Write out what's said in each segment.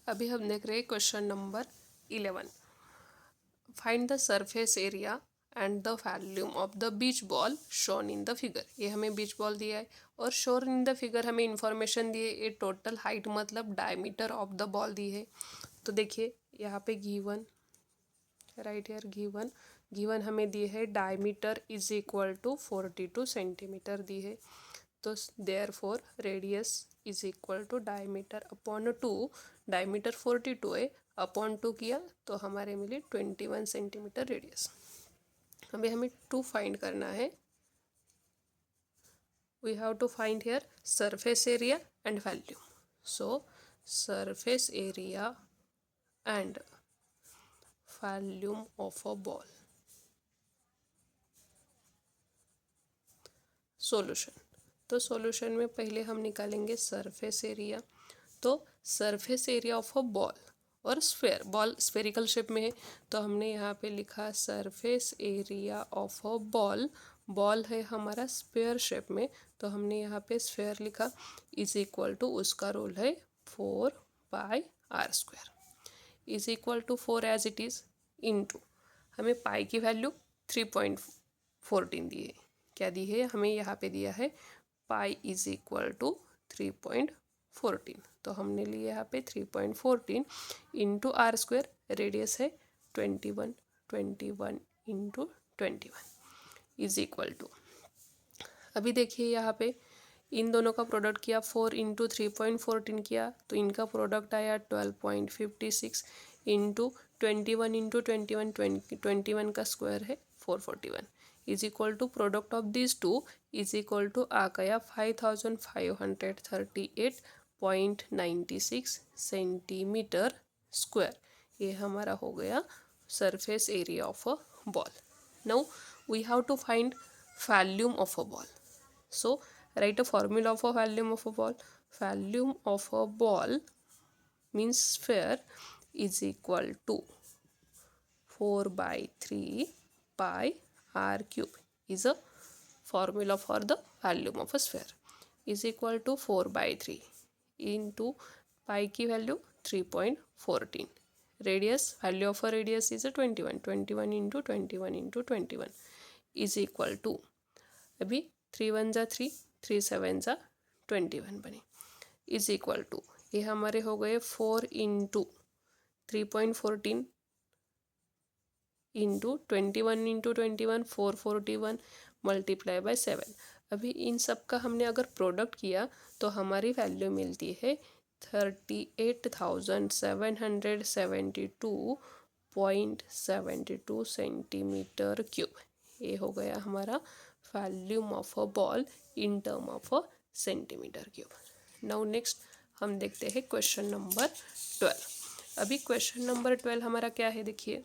अभी हम देख रहे हैं question number 11। Find the surface area and the volume of the beach ball shown in the figure. ये हमें बीच बॉल दिया है और शोन इन द फिगर हमें इंफॉर्मेशन दी है। ये टोटल हाइट मतलब डायमीटर ऑफ द बॉल दी है। तो देखिए यहाँ पे गिवन राइट हेयर गिवन हमें दी है diameter is equal to 42 centimetre दी है। तो therefore radius is equal to diameter upon 2। Diameter 42 है, अपॉन 2 किया तो हमारे मिली 21 सेंटीमीटर रेडियस। अभी हमें 2 फाइंड करना है। We have to find here surface area and volume. So surface area and volume of a ball. Solution. तो सॉल्यूशन में पहले हम निकालेंगे सरफेस एरिया। तो surface area of a ball और स्फेयर, बॉल स्फेरिकल शेप में है तो हमने यहाँ पे लिखा surface area of a ball. Ball है हमारा स्फेयर शेप में तो हमने यहाँ पे स्फेयर लिखा इज इक्वल टू, उसका रूल है 4πr² is equal to 4 as it is into हमें पाई की वैल्यू 3.14 दी है। क्या दी है हमें यहाँ पे दिया है पाई इज इक्वल टू 3.14। तो हमने लिया यहाँ पे 3.14 इंटू r²। रेडियस है 21 इंटू 21 इज इक्वल टू, अभी देखिए यहाँ पे इन दोनों का प्रोडक्ट किया 4 इंटू 3.14 किया तो इनका प्रोडक्ट आया 12.56 इंटू 21 इंटू 21 का स्क्वायर है 441 is equal to product of this two is equal to आ गया 5538.96 सेंटीमीटर स्क्वायर। ये हमारा हो गया surface area of a ball. Now we have to find volume of a ball. So write a formula of a volume of a ball. Volume of a ball means sphere is equal to 4/3 pi r cube is a formula for the volume of a sphere is equal to 4/3 into pi की value 3.14। radius, value of a radius is a 21 into 21 is equal to, अभी 3 1 जा 3 3 7 जा 21 बने is equal to, ये हमारे हो गए 4 into 3.14 into 21 into 441 multiply by 7। अभी इन सब का हमने अगर प्रोडक्ट किया तो हमारी वैल्यू मिलती है 38,772.72 सेंटीमीटर क्यूब। ये हो गया हमारा volume of a ball in term of a centimetre cube. Now next हम देखते हैं क्वेश्चन नंबर 12। अभी क्वेश्चन नंबर 12 हमारा क्या है देखिए।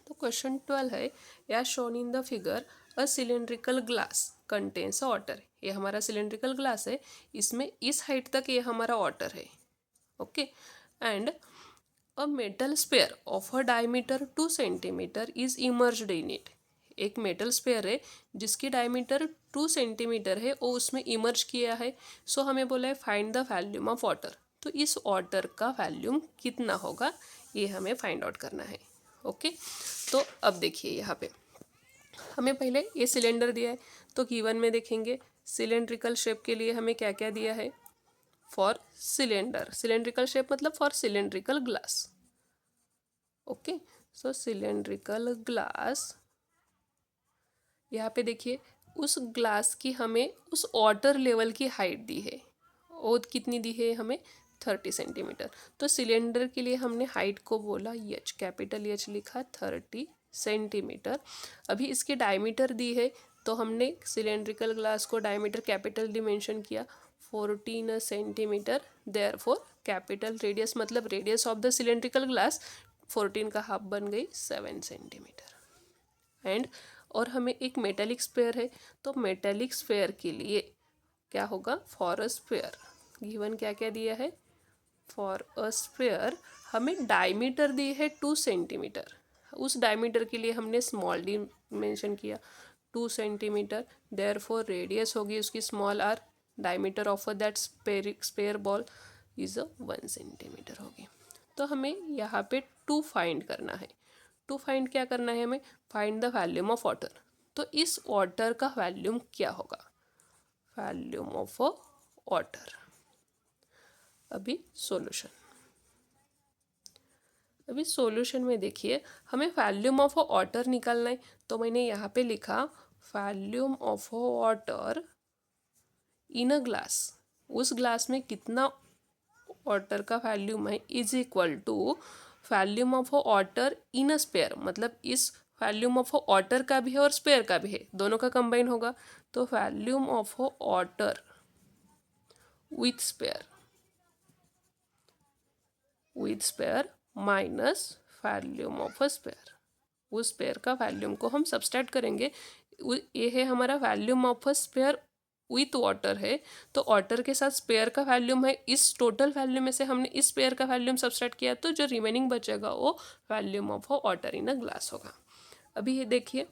तो क्वेश्चन 12 है या shown in the figure a cylindrical glass contains water. ये हमारा सिलेंड्रिकल ग्लास है, इसमें इस हाइट तक ये हमारा वाटर है। Okay and a metal sphere of a diameter 2 centimetre is emerged in it. एक मेटल स्पेयर है जिसकी डायमीटर 2 सेंटीमीटर है और उसमें इमर्ज किया है। सो हमें बोला है find the volume of water. तो इस वाटर का वॉल्यूम कितना होगा ये हमें फाइंड आउट करना है। ओके तो अब देखिए यहाँ पे हमें पहले ये सिलेंडर दिया है तो गिवन में देखेंगे सिलेंड्रिकल शेप के लिए हमें क्या क्या दिया है। फॉर सिलेंडर, सिलेंड्रिकल शेप मतलब for cylindrical glass. Okay so cylindrical glass, यहाँ पे देखिए उस ग्लास की हमें उस वाटर लेवल की हाइट दी है। और कितनी दी है हमें 30 सेंटीमीटर। तो सिलेंडर के लिए हमने हाइट को बोला एच, कैपिटल एच लिखा 30 सेंटीमीटर। अभी इसकी डायमीटर दी है तो हमने सिलेंड्रिकल ग्लास को डायमीटर कैपिटल डी मेंशन किया 14 सेंटीमीटर। देयरफॉर कैपिटल रेडियस मतलब radius of the cylindrical glass 14 का हाफ बन गई 7 सेंटीमीटर। एंड और हमें एक मेटेलिक स्फेयर है तो मेटेलिक स्फेयर के लिए क्या होगा फॉर अ स्फेयर गिवन क्या क्या दिया है। फॉर अ स्फेयर हमें डायमीटर दी है 2 सेंटीमीटर। उस डायमीटर के लिए हमने स्मॉल डी मेंशन किया 2 सेंटीमीटर। देयरफॉर रेडियस होगी उसकी small r, diameter of that sphere ball is 1 centimetre होगी। तो हमें यहाँ पे 2 फाइंड करना है। 2 फाइंड क्या करना है हमें? Find the volume of water. तो इस वाटर का वॉल्यूम क्या होगा? Volume of water. अभी सॉल्यूशन में देखिए, हमें वॉल्यूम ऑफ वाटर निकालना है। तो मैंने यहाँ पे लिखा volume of water in a glass. उस ग्लास में कितना वाटर का वॉल्यूम है is equal to volume of water in a sphere. मतलब इस वॉल्यूम ऑफ वाटर का भी है और स्पेयर का भी है, दोनों का कंबाइन होगा। तो volume of water with sphere minus volume of sphere. उस स्पेयर का वॉल्यूम को हम सब्सट्रैक्ट करेंगे। ये है हमारा volume of sphere with water है। तो वाटर के साथ स्पेयर का वॉल्यूम है। इस टोटल वॉल्यूम में से हमने इस स्पेयर का वॉल्यूम सब्सट्रैक्ट किया, तो जो रिमेनिंग बचेगा वो volume of water in a glass होगा। अभी ये देखिए,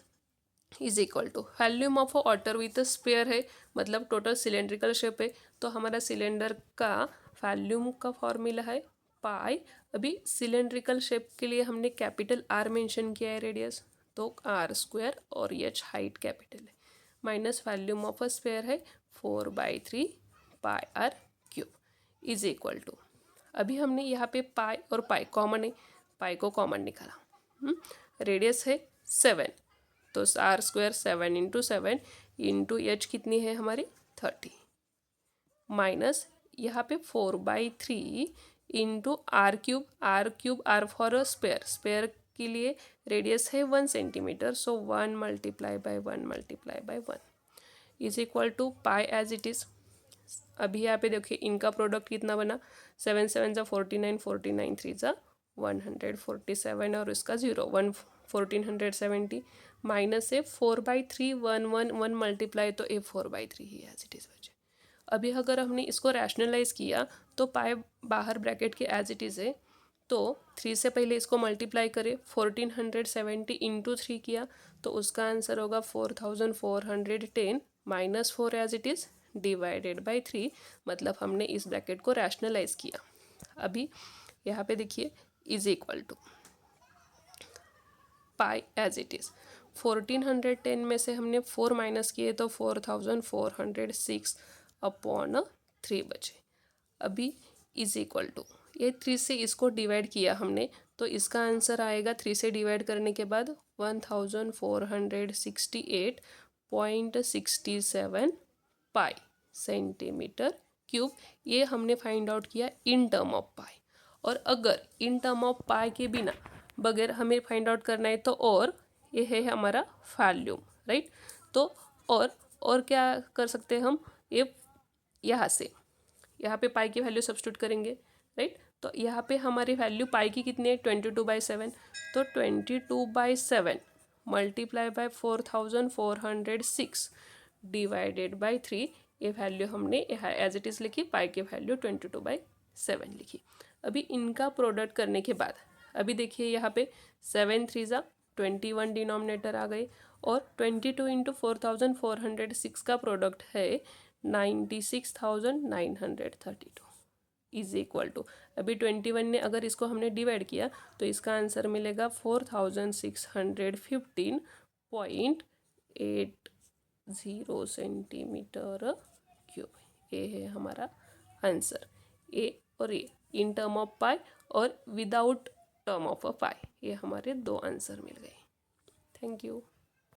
is equal to volume of water with sphere है, मतलब टोटल सिलेंड्रिकल शेप है। तो हमारा सिलेंडर का वॉल्यूम का फॉर्मूला है पाई। अभी सिलेंड्रिकल शेप के लिए हमने कैपिटल आर मेंशन किया है रेडियस, तो आर स्क्वायर और एच हाइट कैपिटल है, minus volume of a sphere है 4/3 pi R cube is equal to. अभी हमने यहाँ पे पाई और पाई कॉमन है, पाई को कॉमन निकाला। रेडियस है 7, तो आर स्क्वायर 7 इंटू एच कितनी है हमारी 30, माइनस यहाँ पे 4/3 into r cube r for sphere. Sphere के लिए रेडियस है 1 centimetre, so 1 multiply by 1 is equal to pi as it is. अभी यहाँ पे देखिए इनका प्रोडक्ट कितना बना, 7 7 ज़ा 49, 49 3 ज़ा 147 और इसका 0 1470 माइनस से 4/3 1 मल्टीप्लाई, तो ये 4/3 ही एज इट इज़ बचे। अभी अगर हमने इसको रैशनलाइज किया तो पाई बाहर ब्रैकेट के एज इट इज़ है, तो 3 से पहले इसको मल्टीप्लाई करें, 1470 इंटू 3 किया तो उसका आंसर होगा 4410 minus 4 as it is divided by 3। मतलब हमने इस ब्रैकेट को रैशनलाइज किया। अभी यहाँ पे देखिए is equal to pi as it is 1410 में से हमने 4 माइनस किए तो 4406 अपॉन 3 बचे। अभी इज इक्वल टू ये 3 से इसको डिवाइड किया हमने, तो इसका आंसर आएगा 3 से डिवाइड करने के बाद 1468.67 पाई सेंटीमीटर क्यूब। ये हमने फाइंड आउट किया इन टर्म ऑफ पाई। और अगर इन टर्म ऑफ पाई के बिना बगैर हमें फाइंड आउट करना है तो और ये है हमारा वॉल्यूम, राइट। तो और क्या कर सकते हैं हम, ये यहाँ पे पाई की वैल्यू सब्स्टिट्यूट करेंगे, राइट। तो यहाँ पे हमारी वैल्यू पाई की कितनी है 22/7, तो 22/7 मल्टीप्लाई बाय 4406 डिवाइडेड बाय 3। ये वैल्यू हमने यहाँ एज इट इज़ लिखी, पाई की वैल्यू 22/7 लिखी। अभी इनका प्रोडक्ट करने के बाद अभी देखिए यहाँ पे 7 3 ज़ा 21 डिनोमिनेटर आ गए, और 22 इंटू 4406 का प्रोडक्ट है 96,932 इज इक्वल टू। अभी 21 ने अगर इसको हमने डिवाइड किया तो इसका आंसर मिलेगा 4615.80 सेंटीमीटर क्यूब। ये है हमारा आंसर। ए और ए इन टर्म ऑफ पाई और विदाउट टर्म ऑफ अ पाई, ये हमारे 2 आंसर मिल गए। Thank you.